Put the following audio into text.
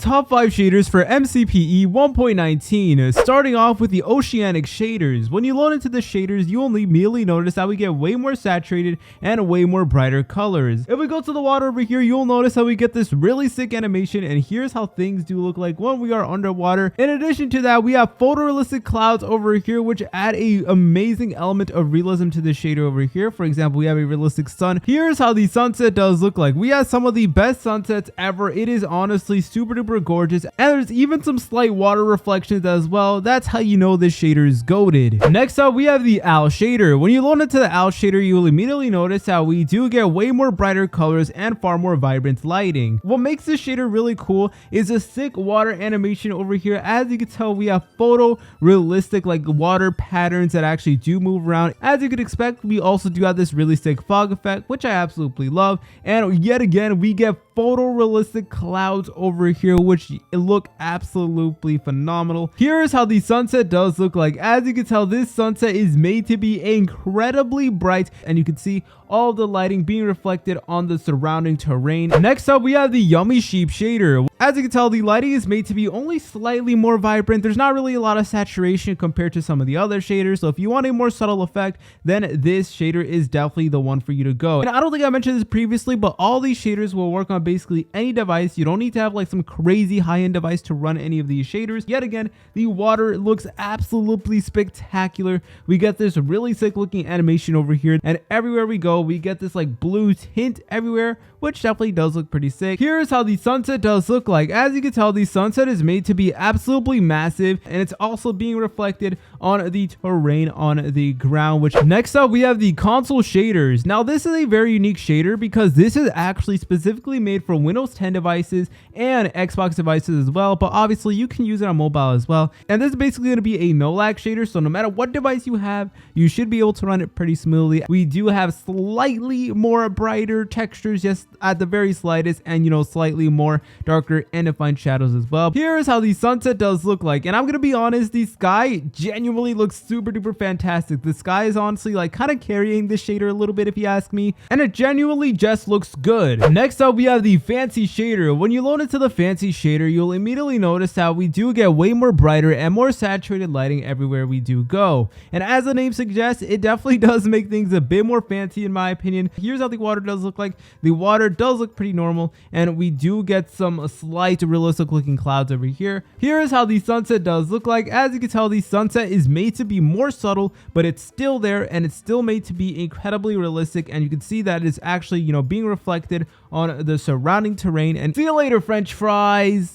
top 5 shaders for MCPE 1.19, starting off with the Oceanic Shaders. When you load into the shaders, you will immediately notice that we get way more saturated and way more brighter colors. If we go to the water over here, you'll notice how we get this really sick animation, and here's how things do look like when we are underwater. In addition to that, we have photorealistic clouds over here, which add a amazing element of realism to the shader over here. For example, we have a realistic sun. Here's how the sunset does look like. We have some of the best sunsets ever. It is honestly super duper gorgeous, and there's even some slight water reflections as well. That's how you know this shader is goated. Next up, we have the owl shader. When you load into the owl shader, you will immediately notice how we do get way more brighter colors and far more vibrant lighting. What makes this shader really cool is a sick water animation over here. As you can tell, we have photorealistic like water patterns that actually do move around. As you could expect, we also do have this really sick fog effect, which I absolutely love. And yet again, we get photorealistic clouds over here, which look absolutely phenomenal. Here is how the sunset does look like. As you can tell, this sunset is made to be incredibly bright, and you can see all of the lighting being reflected on the surrounding terrain. Next up, we have the Yummy Sheep shader. As you can tell, the lighting is made to be only slightly more vibrant. There's not really a lot of saturation compared to some of the other shaders, so if you want a more subtle effect, then this shader is definitely the one for you to go. And I don't think I mentioned this previously, but all these shaders will work on basically any device. You don't need to have like some crazy high-end device to run any of these shaders. Yet again, the water looks absolutely spectacular. We get this really sick looking animation over here, and everywhere we go, we get this like blue tint everywhere, which definitely does look pretty sick. Here's how the sunset does look like. As you can tell, the sunset is made to be absolutely massive, and it's also being reflected on the terrain on the ground. Which next up, we have the console shaders. Now this is a very unique shader because this is actually specifically made for Windows 10 devices and Xbox devices as well, but obviously you can use it on mobile as well. And this is basically going to be a no lag shader, so no matter what device you have, you should be able to run it pretty smoothly. We do have slightly more brighter textures, just at the very slightest, and you know, slightly more darker and defined shadows as well. Here is how the sunset does look like, and I'm gonna be honest, the sky genuinely looks super duper fantastic. The sky is honestly like kind of carrying this shader a little bit if you ask me, and it genuinely just looks good. Next up, we have the fancy shader. When you load into the fancy shader, you'll immediately notice how we do get way more brighter and more saturated lighting everywhere we do go. And as the name suggests, it definitely does make things a bit more fancy in my opinion. Here's how the water does look like. The water does look pretty normal, and we do get some slight realistic looking clouds over here. Here is how the sunset does look like. As you can tell, the sunset is made to be more subtle, but it's still there, and it's still made to be incredibly realistic, and you can see that it's actually, you know, being reflected on the surrounding terrain. And see you later, French fries.